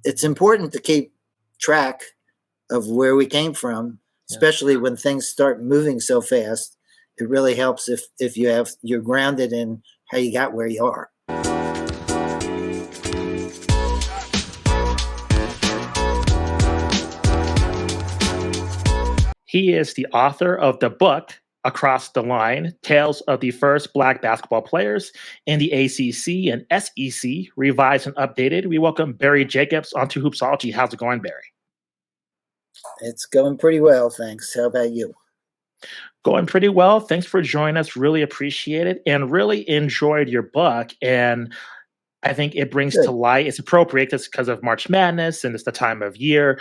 it's important to keep track of where we came from, especially when things start moving so fast. It really helps if you're grounded in how you got where you are. He is the author of the book Across the Line, Tales of the First Black Basketball Players in the ACC and SEC, revised and updated. We welcome Barry Jacobs onto Hoopsology. How's it going, Barry? It's going pretty well, thanks. How about you? Going pretty well. Thanks for joining us. Really appreciate it and really enjoyed your book. And I think it brings to light, it's appropriate just because of March Madness and it's the time of year,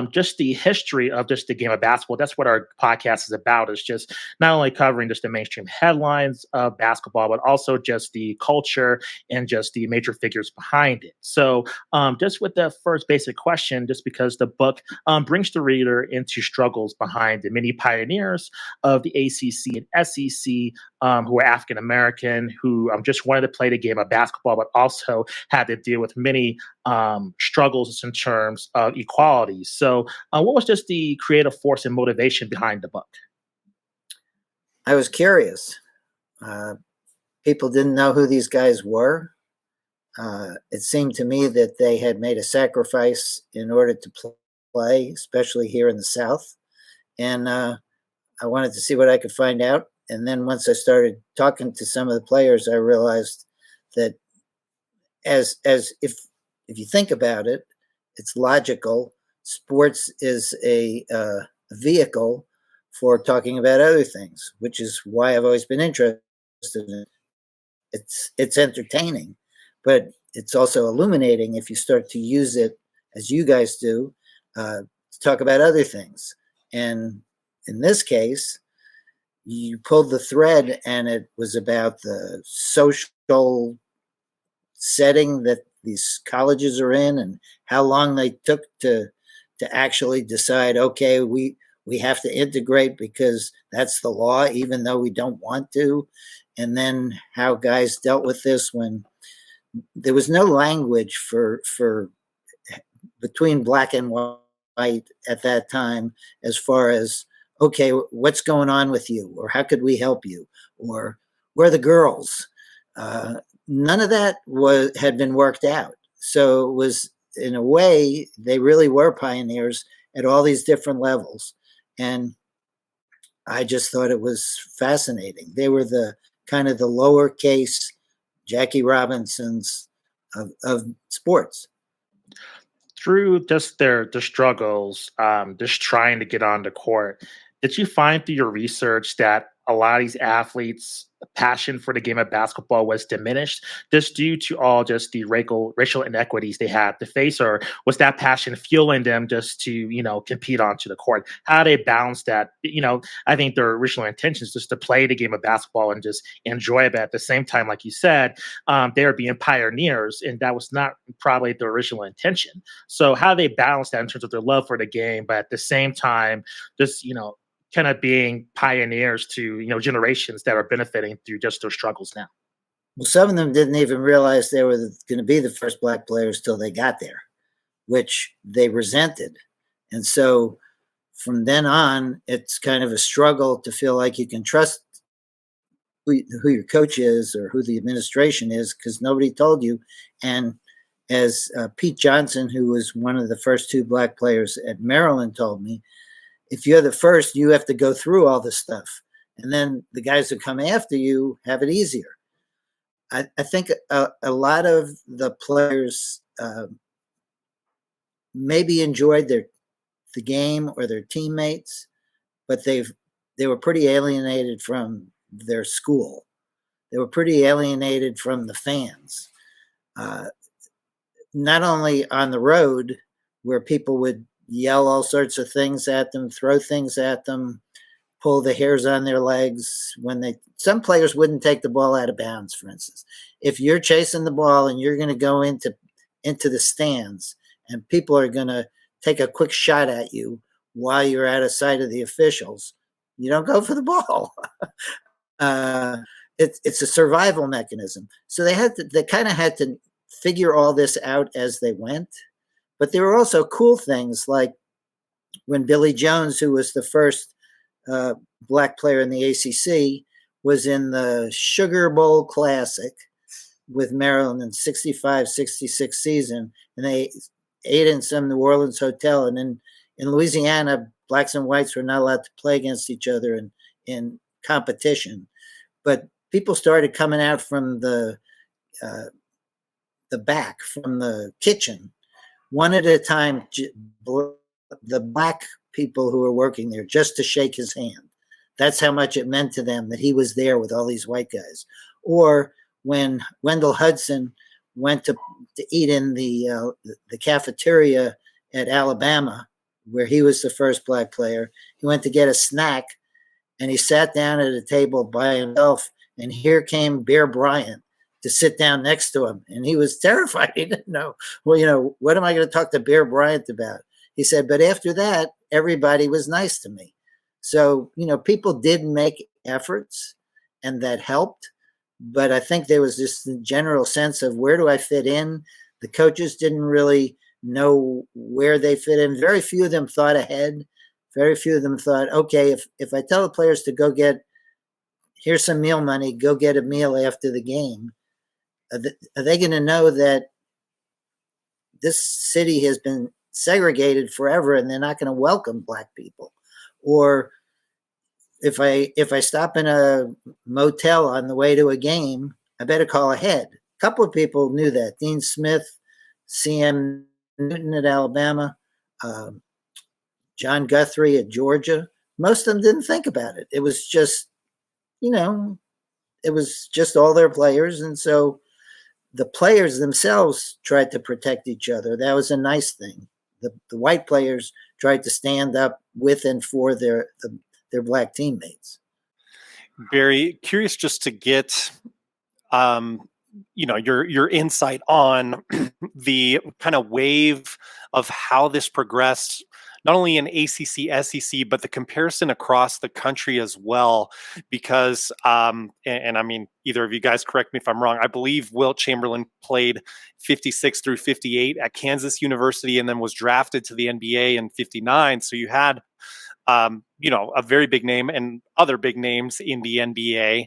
just the history of just the game of basketball. That's what our podcast is about, is just not only covering just the mainstream headlines of basketball, but also just the culture and just the major figures behind it. So just with the first basic question, just because the book brings the reader into struggles behind the many pioneers of the ACC and SEC who are African American, who just wanted to play the game of basketball, but also had to deal with many struggles in terms of equality. So, what was just the creative force and motivation behind the book? I was curious. People didn't know who these guys were. It seemed to me that they had made a sacrifice in order to play, especially here in the South. And I wanted to see what I could find out. And then once I started talking to some of the players, I realized that as if you think about it, it's logical. Sports is a vehicle for talking about other things, which is why I've always been interested in it. It's entertaining, but it's also illuminating if you start to use it, as you guys do, to talk about other things. And in this case, you pulled the thread, and it was about the social setting that these colleges are in and how long they took to actually decide, okay, we have to integrate because that's the law, even though we don't want to. And then how guys dealt with this when there was no language for between black and white at that time, as far as, okay, what's going on with you? Or how could we help you? Or where are the girls? None of that had been worked out. So it was, in a way, they really were pioneers at all these different levels. And I just thought it was fascinating. They were the kind of the lowercase Jackie Robinsons of sports. Through just their struggles, just trying to get on the court, did you find through your research that a lot of these athletes' passion for the game of basketball was diminished just due to all just the racial inequities they had to face, or was that passion fueling them just to, compete onto the court? How they balance that? I think their original intention is just to play the game of basketball and just enjoy it. But at the same time, like you said, they were being pioneers, and that was not probably their original intention. So how they balance that in terms of their love for the game, but at the same time, just, kind of being pioneers to generations that are benefiting through just their struggles now. Well, some of them didn't even realize they were going to be the first black players till they got there, which they resented. And so from then on, it's kind of a struggle to feel like you can trust who your coach is or who the administration is, because nobody told you. And as Pete Johnson, who was one of the first two black players at Maryland, told me, if you're the first, you have to go through all this stuff. And then the guys who come after you have it easier. I think a lot of the players maybe enjoyed the game or their teammates, but they were pretty alienated from their school. They were pretty alienated from the fans. Not only on the road, where people would yell all sorts of things at them, throw things at them, pull the hairs on their legs. Some players wouldn't take the ball out of bounds, for instance. If you're chasing the ball and you're going to go into the stands and people are going to take a quick shot at you while you're out of sight of the officials, you don't go for the ball. It's a survival mechanism. So they kind of had to figure all this out as they went. But there were also cool things like when Billy Jones, who was the first uh, black player in the ACC, was in the Sugar Bowl Classic with Maryland in 65-66 season, and they ate in some New Orleans hotel. And in Louisiana, blacks and whites were not allowed to play against each other in competition. But people started coming out from uh, the back, from the kitchen, one at a time, the black people who were working there, just to shake his hand. That's how much it meant to them that he was there with all these white guys. Or when Wendell Hudson went to eat in the cafeteria at Alabama, where he was the first black player, he went to get a snack, and he sat down at a table by himself, and here came Bear Bryant to sit down next to him. And he was terrified. He didn't know, well, what am I going to talk to Bear Bryant about? He said, but after that, everybody was nice to me. So, people did make efforts, and that helped. But I think there was this general sense of, where do I fit in? The coaches didn't really know where they fit in. Very few of them thought ahead. Very few of them thought, okay, if I tell the players to go here's some meal money, go get a meal after the game, are they going to know that this city has been segregated forever and they're not going to welcome black people? Or if I stop in a motel on the way to a game, I better call ahead. A couple of people knew that. Dean Smith, C.M. Newton at Alabama, John Guthrie at Georgia. Most of them didn't think about it. It was just, it was just all their players. And so the players themselves tried to protect each other. That was a nice thing. The white players tried to stand up with and for their black teammates. Very curious just to get your insight on the kind of wave of how this progressed, not only in ACC, SEC, but the comparison across the country as well. Because, and I mean, either of you guys correct me if I'm wrong, I believe Wilt Chamberlain played 56 through 58 at Kansas University and then was drafted to the NBA in 59. So you had, a very big name and other big names in the NBA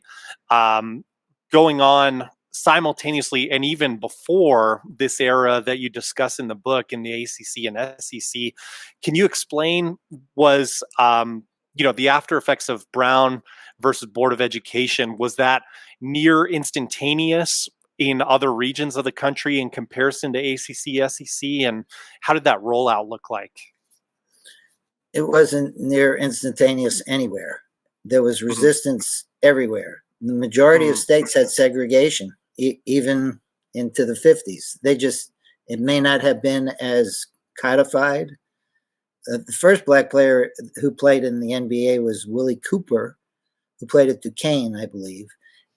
going on simultaneously, and even before this era that you discuss in the book in the ACC and SEC. Can you explain, was the after effects of Brown versus Board of Education, was that near instantaneous in other regions of the country in comparison to ACC, SEC, and how did that rollout look like? It wasn't near instantaneous anywhere. There was resistance everywhere. The majority of states had segregation, even into the 50s. It may not have been as codified. The first black player who played in the NBA was Willie Cooper, who played at Duquesne, I believe.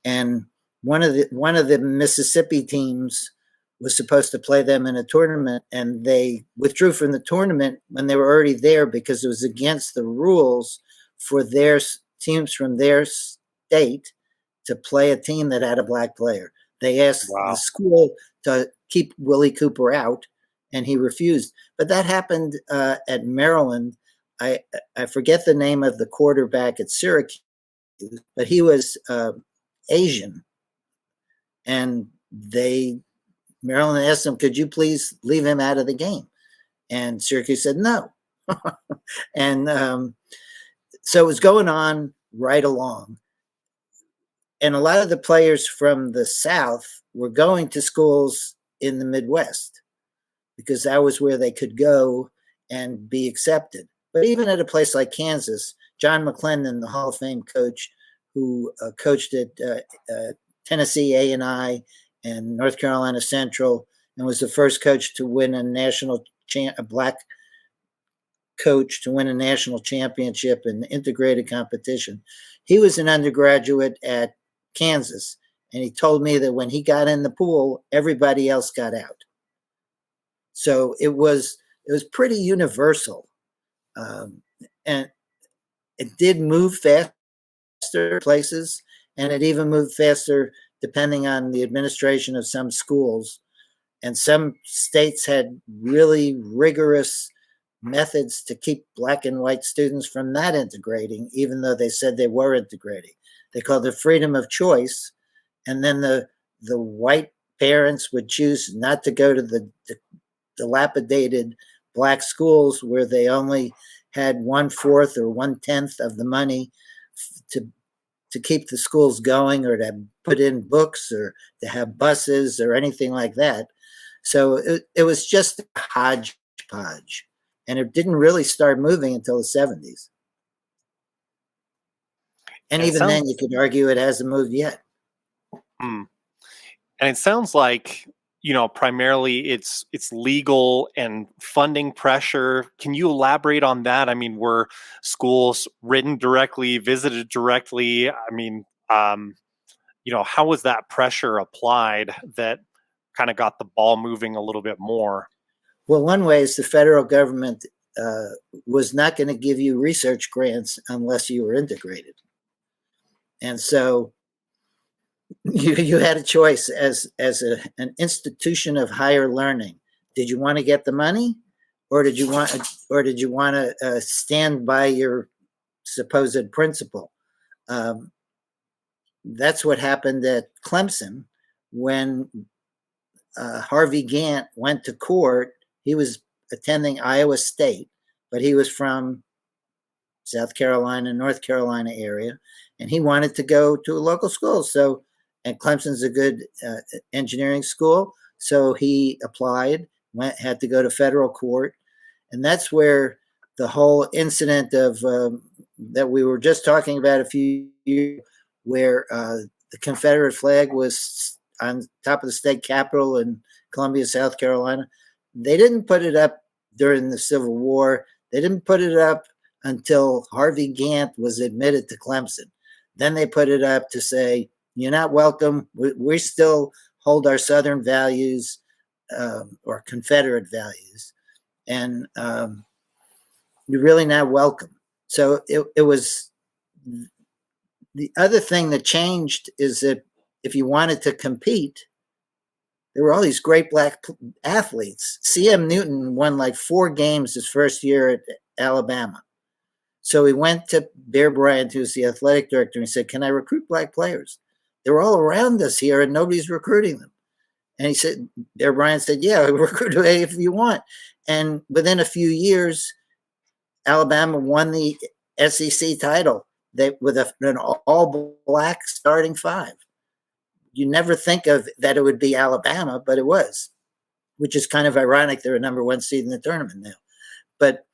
And one of the Mississippi teams was supposed to play them in a tournament, and they withdrew from the tournament when they were already there because it was against the rules for their teams from their state to play a team that had a black player. They asked the school to keep Willie Cooper out, and he refused. But that happened at Maryland. I forget the name of the quarterback at Syracuse, but he was Asian, and Maryland asked him, could you please leave him out of the game? And Syracuse said no. And so it was going on right along. And a lot of the players from the South were going to schools in the Midwest because that was where they could go and be accepted. But even at a place like Kansas, John McClendon, the Hall of Fame coach who coached at Tennessee A&I and North Carolina Central, and was the first coach to win a black coach to win a national championship in integrated competition. He was an undergraduate at Kansas, and he told me that when he got in the pool, everybody else got out. So it was pretty universal, and it did move faster places, and it even moved faster depending on the administration of some schools. And some states had really rigorous methods to keep black and white students from not integrating, even though they said they were integrating. They called it freedom of choice. And then the white parents would choose not to go to the dilapidated black schools where they only had 1/4 or 1/10 of the money to keep the schools going, or to put in books, or to have buses or anything like that. So it was just a hodgepodge, and it didn't really start moving until the 70s. And even then, you could argue it hasn't moved yet. And it sounds like, primarily it's legal and funding pressure. Can you elaborate on that? I mean, were schools written directly, visited directly? I mean, how was that pressure applied that kind of got the ball moving a little bit more? Well, one way is the federal government was not going to give you research grants unless you were integrated. And so you had a choice as an institution of higher learning. Did you want to get the money, or did you want to stand by your supposed principle? That's what happened at Clemson when Harvey Gantt went to court. He was attending Iowa State, but he was from South Carolina, North Carolina area, and he wanted to go to a local school. So, and Clemson's a good engineering school, so he applied, had to go to federal court, and that's where the whole incident of that we were just talking about a few years, where the Confederate flag was on top of the state capitol in Columbia, South Carolina. They didn't put it up during the Civil War. They didn't put it up until Harvey Gantt was admitted to Clemson. Then they put it up to say, you're not welcome. We still hold our Southern values, or Confederate values, and you're really not welcome. So it was, the other thing that changed is that if you wanted to compete, there were all these great black athletes. C.M. Newton won like 4 games his first year at Alabama. So he went to Bear Bryant, who's the athletic director, and he said, can I recruit black players? They're all around us here and nobody's recruiting them. And he said, Bear Bryant said, yeah, recruit if you want. And within a few years, Alabama won the SEC title with an all-black starting 5. You never think of that it would be Alabama, but it was, which is kind of ironic. They're a number 1 seed in the tournament now. But,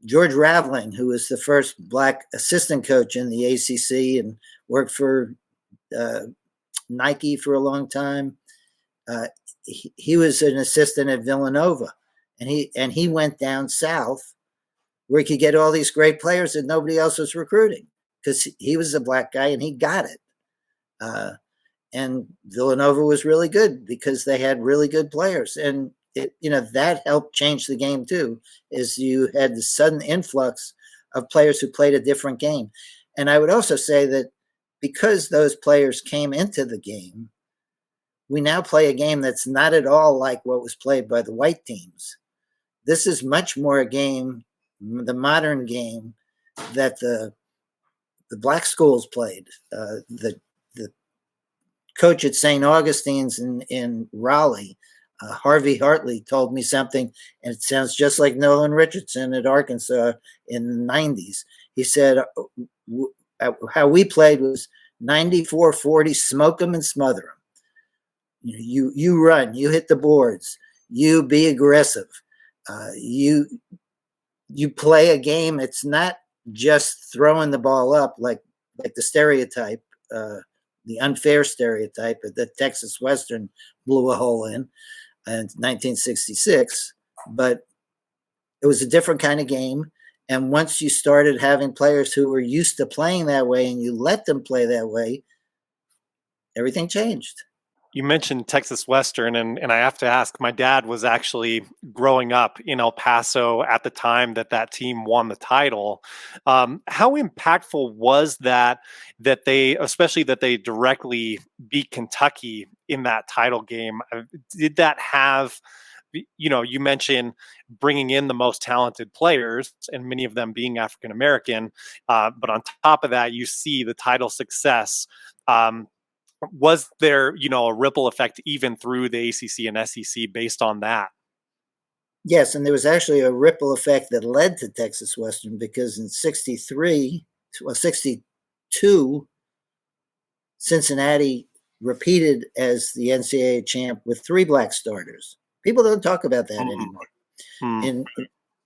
George Raveling, who was the first black assistant coach in the ACC and worked for Nike for a long time, he was an assistant at Villanova, and he went down south where he could get all these great players that nobody else was recruiting, because he was a black guy and he got it. And Villanova was really good because they had really good players. And that helped change the game too, is you had the sudden influx of players who played a different game. And I would also say that because those players came into the game, we now play a game that's not at all like what was played by the white teams. This is much more a game, the modern game, that the black schools played. The coach at St. Augustine's in Raleigh, Harvey Hartley, told me something, and it sounds just like Nolan Richardson at Arkansas in the 90s. He said, how we played was 94-40, smoke them and smother them. You run, you hit the boards, you be aggressive. You play a game. It's not just throwing the ball up like the stereotype, the unfair stereotype that Texas Western blew a hole in 1966, but it was a different kind of game. And once you started having players who were used to playing that way and you let them play that way, everything changed. You mentioned Texas Western, and I have to ask, my dad was actually growing up in El Paso at the time that that team won the title. How impactful was that, that they, especially that they directly beat Kentucky in that title game? Did that have, you mentioned bringing in the most talented players and many of them being African American, but on top of that, you see the title success. Um, was there, a ripple effect even through the ACC and SEC based on that? Yes, and there was actually a ripple effect that led to Texas Western because in 63, well, 62, Cincinnati repeated as the NCAA champ with 3 black starters. People don't talk about that anymore. Mm.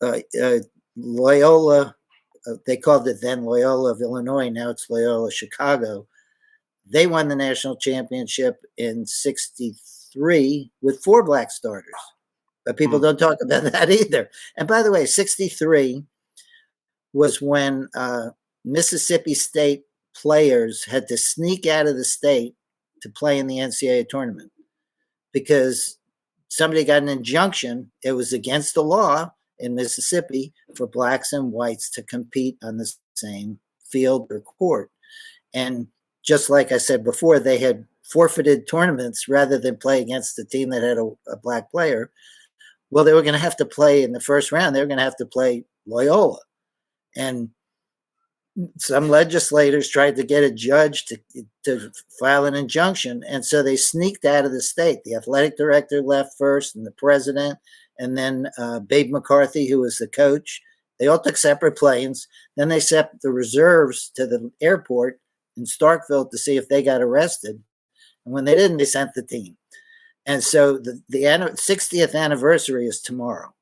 In Loyola, they called it then Loyola of Illinois, now it's Loyola Chicago. They won the national championship in 63 with 4 black starters. But people don't talk about that either. And by the way, 63 was when Mississippi State players had to sneak out of the state to play in the NCAA tournament because somebody got an injunction. It was against the law in Mississippi for blacks and whites to compete on the same field or court. And just like I said before, they had forfeited tournaments rather than play against a team that had a black player. Well, they were going to have to play in the first round. They were going to have to play Loyola. And some legislators tried to get a judge to file an injunction. And so they sneaked out of the state. The athletic director left first, and the president, and then Babe McCarthy, who was the coach. They all took separate planes. Then they sent the reserves to the airport in Starkville to see if they got arrested. And when they didn't, they sent the team. And so the 60th anniversary is tomorrow.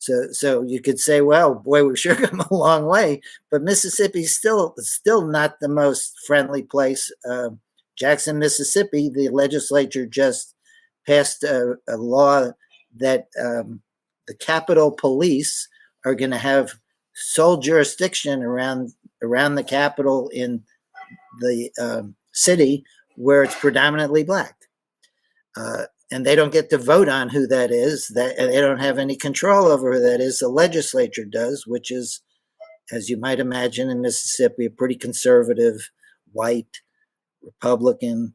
So you could say, well, boy, we've sure come a long way, but Mississippi's still not the most friendly place. Jackson, Mississippi, the legislature just passed a law that the Capitol Police are going to have sole jurisdiction around the Capitol in the city where it's predominantly black. And they don't get to vote on who that is. They don't have any control over who that is. The legislature does, which is, as you might imagine, in Mississippi, a pretty conservative, white, Republican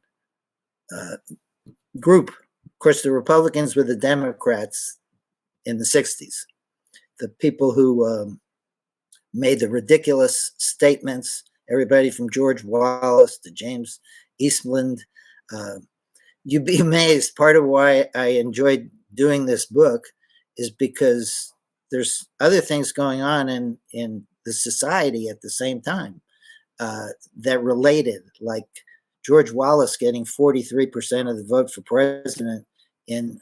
group. Of course, the Republicans were the Democrats in the 60s. The people who made the ridiculous statements, everybody from George Wallace to James Eastland, you'd be amazed. Part of why I enjoyed doing this book is because there's other things going on in the society at the same time that related, like George Wallace getting 43% of the vote for president in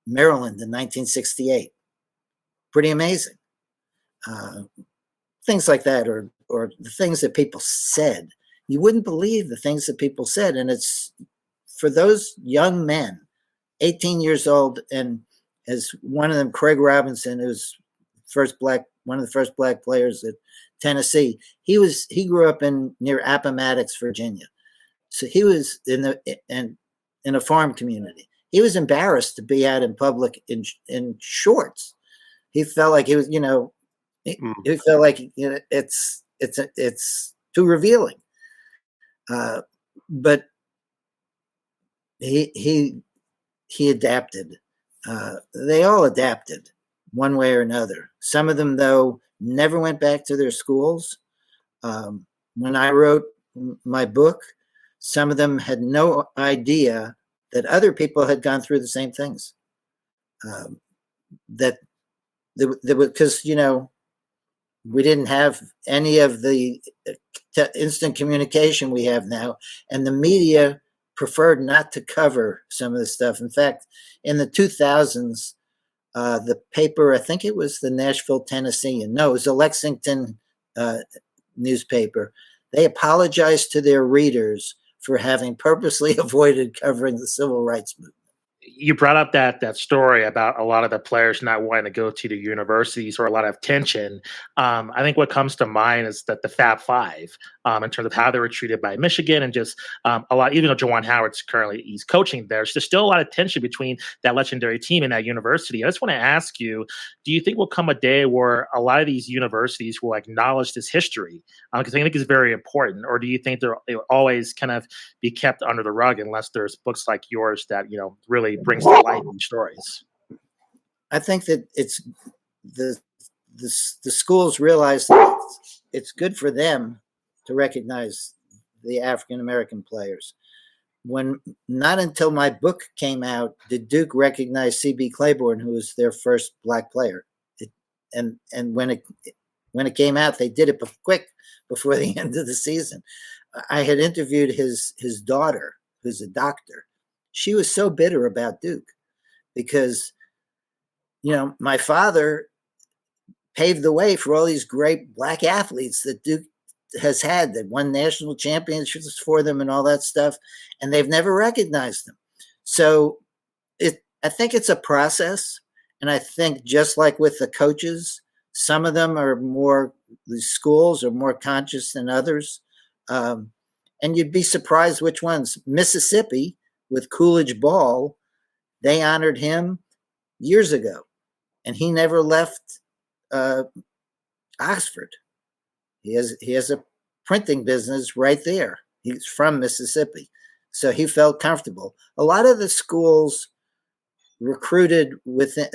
Maryland in 1968. Pretty amazing. Things like that, or the things that people said. You wouldn't believe the things that people said, and it's for those young men, 18 years old, and as one of them, Craig Robinson, who's one of the first black players at Tennessee, he grew up near Appomattox, Virginia. So he was in a farm community. He was embarrassed to be out in public in shorts. He felt like he was, he felt like it's too revealing. But he adapted. They all adapted one way or another. Some of them, though, never went back to their schools. When I wrote my book, some of them had no idea that other people had gone through the same things. Because we didn't have any of the instant communication we have now, and the media preferred not to cover some of the stuff. In fact, in the 2000s, the paper, I think it was the Nashville Tennessean, no, it was the Lexington newspaper. They apologized to their readers for having purposely avoided covering the civil rights movement. you brought up that story about a lot of the players not wanting to go to the universities or a lot of tension. I think what comes to mind is that the Fab Five, in terms of how they were treated by Michigan, and just a lot. Even though Jawan Howard's currently he's coaching there, so there's still a lot of tension between that legendary team and that university. I just want to ask you: do you think will come a day where a lot of these universities will acknowledge this history? Because I think it's very important, or do you think they'll always kind of be kept under the rug unless there's books like yours that really brings to light these stories? I think that it's the the schools realize that it's good for them to recognize the African American players. When not until my book came out did Duke recognize C.B. Claiborne, who was their first black player. And when it came out, they did it quick before the end of the season. I had interviewed his daughter, who's a doctor. She was so bitter about Duke because, my father paved the way for all these great black athletes that Duke has had, that won national championships for them and all that stuff, and they've never recognized them. So I think it's a process, and I think just like with the coaches, some of them are the schools are more conscious than others. And you'd be surprised which ones. Mississippi, with Coolidge Ball, they honored him years ago, and he never left Oxford. He has a printing business right there. He's from Mississippi, so he felt comfortable. A lot of the schools recruited within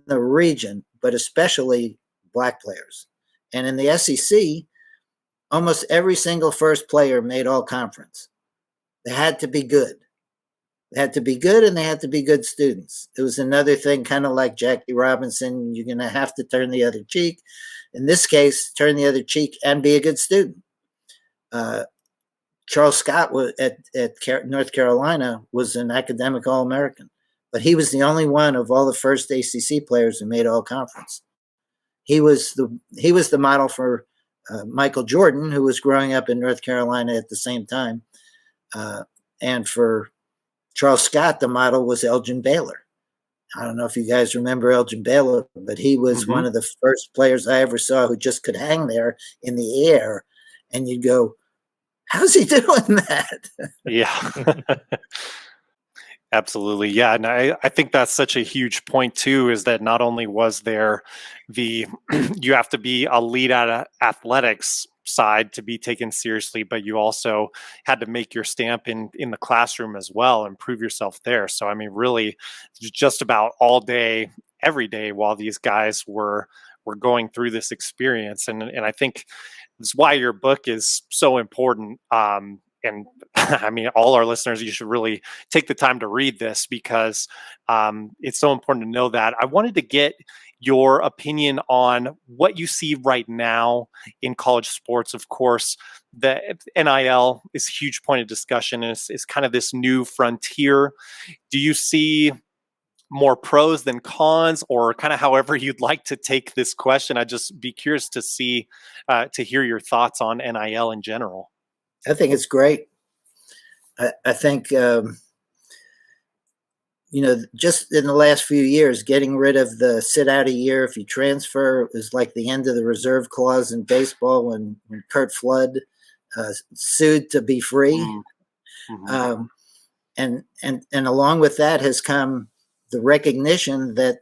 the region, but especially black players. And in the SEC, almost every single first player made all conference. They had to be good. They had to be good, and they had to be good students. It was another thing, kind of like Jackie Robinson. You're going to have to turn the other cheek. In this case, turn the other cheek and be a good student. Charles Scott at North Carolina was an academic All-American, but he was the only one of all the first ACC players who made all conference. He was the model for Michael Jordan, who was growing up in North Carolina at the same time, and for Charles Scott, the model was Elgin Baylor. I don't know if you guys remember Elgin Baylor, but he was one of the first players I ever saw who just could hang there in the air, and you'd go, how's he doing that? Yeah. Absolutely. Yeah. And I think that's such a huge point too, is that not only was there you have to be a lead at athletics side to be taken seriously, but you also had to make your stamp in the classroom as well and prove yourself there. So, I mean, really just about all day, every day while these guys were going through this experience. And I think that's why your book is so important. And I mean, all our listeners, you should really take the time to read this because it's so important to know that. I wanted to get your opinion on what you see right now in college sports. Of course, the NIL is a huge point of discussion. Is kind of this new frontier. Do you see more pros than cons, or kind of however you'd like to take this question? I'd just be curious to hear your thoughts on NIL in general. I think it's great. I think, just in the last few years, getting rid of the sit out a year if you transfer is like the end of the reserve clause in baseball when Curt Flood sued to be free. Mm-hmm. And along with that has come the recognition that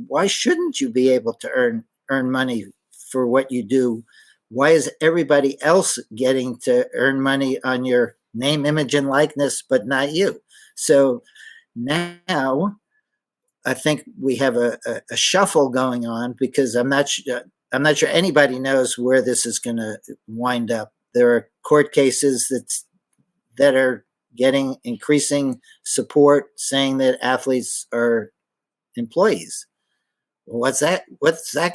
why shouldn't you be able to earn money for what you do? Why is everybody else getting to earn money on your name, image, and likeness, but not you? So now I think we have a shuffle going on because I'm not sure anybody knows where this is going to wind up. There are court cases that are getting increasing support, saying that athletes are employees. Well, what's that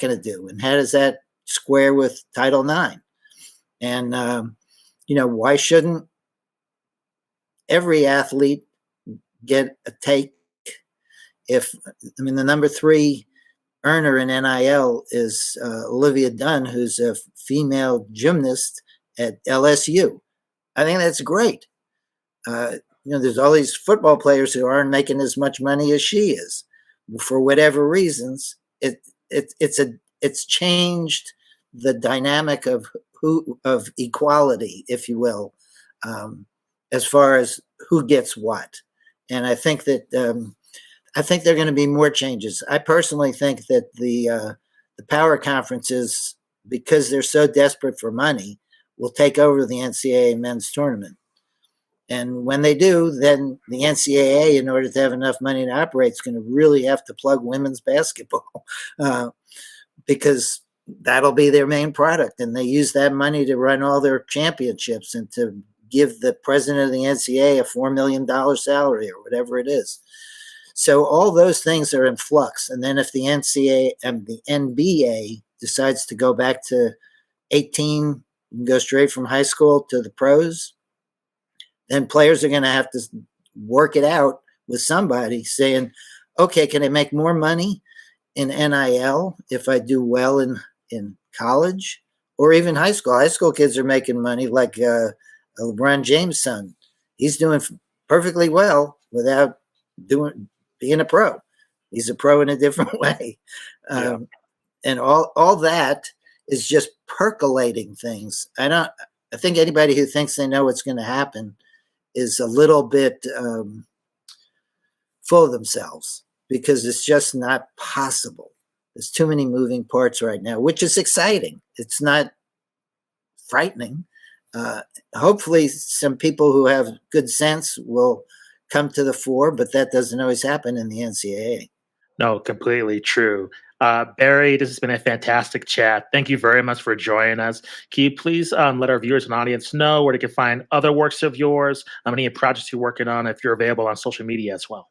going to do? And how does that square with Title IX? And, why shouldn't every athlete get a take? The number 3 earner in NIL is Olivia Dunn, who's a female gymnast at LSU. I think that's great. there's all these football players who aren't making as much money as she is for whatever reasons. It's changed the dynamic of equality, if you will, as far as who gets what. And I think that there are going to be more changes. I personally think that the power conferences, because they're so desperate for money, will take over the NCAA men's tournament. And when they do, then the NCAA, in order to have enough money to operate, is going to really have to plug women's basketball because that'll be their main product. And they use that money to run all their championships and to give the president of the NCAA a $4 million salary or whatever it is. So all those things are in flux. And then if the NCAA and the NBA decides to go back to 18 and go straight from high school to the pros, then players are going to have to work it out with somebody saying, okay, can I make more money in NIL if I do well in college or even high school? High school kids are making money like LeBron James' son. He's doing perfectly well without being a pro. He's a pro in a different way. And all that is just percolating things. I think anybody who thinks they know what's going to happen is a little bit full of themselves, because it's just not possible. There's too many moving parts right now, which is exciting. It's not frightening. Hopefully some people who have good sense will come to the fore, but that doesn't always happen in the NCAA. No, completely true. Barry, this has been a fantastic chat. Thank you very much for joining us. Can you please let our viewers and audience know where they can find other works of yours, any projects you're working on, if you're available on social media as well?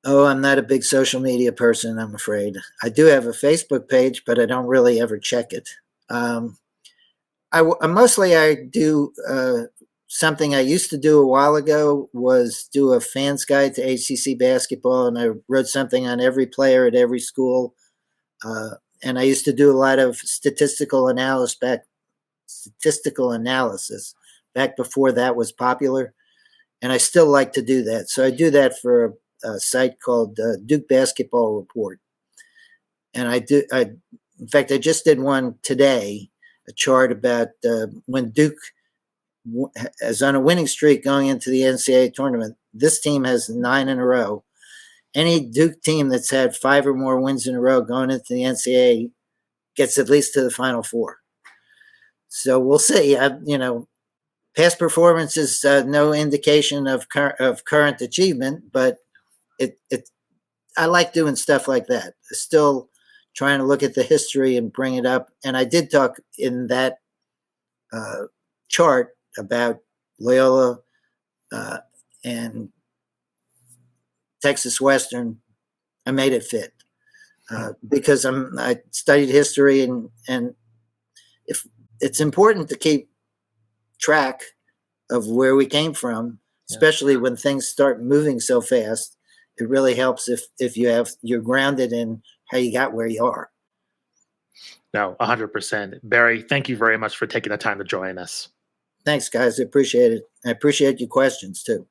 Oh, I'm not a big social media person, I'm afraid. I do have a Facebook page, but I don't really ever check it. Mostly I do something I used to do a while ago was do a fan's guide to ACC basketball, and I wrote something on every player at every school. And I used to do a lot of statistical analysis back before that was popular. And I still like to do that. So I do that for a site called Duke Basketball Report. And in fact, I just did one today, a chart about when Duke is on a winning streak going into the NCAA tournament. This team has 9 in a row. Any Duke team that's had 5 or more wins in a row going into the NCAA gets at least to the Final Four. So we'll see. Past performance is no indication of current achievement, but I like doing stuff like that. Still trying to look at the history and bring it up. And I did talk in that chart about Loyola and Texas Western. I made it fit because I studied history, and if it's important to keep track of where we came from, especially when things start moving so fast. It really helps if you're grounded in how you got where you are. No, 100%. Barry, thank you very much for taking the time to join us. Thanks, guys. I appreciate it. I appreciate your questions too.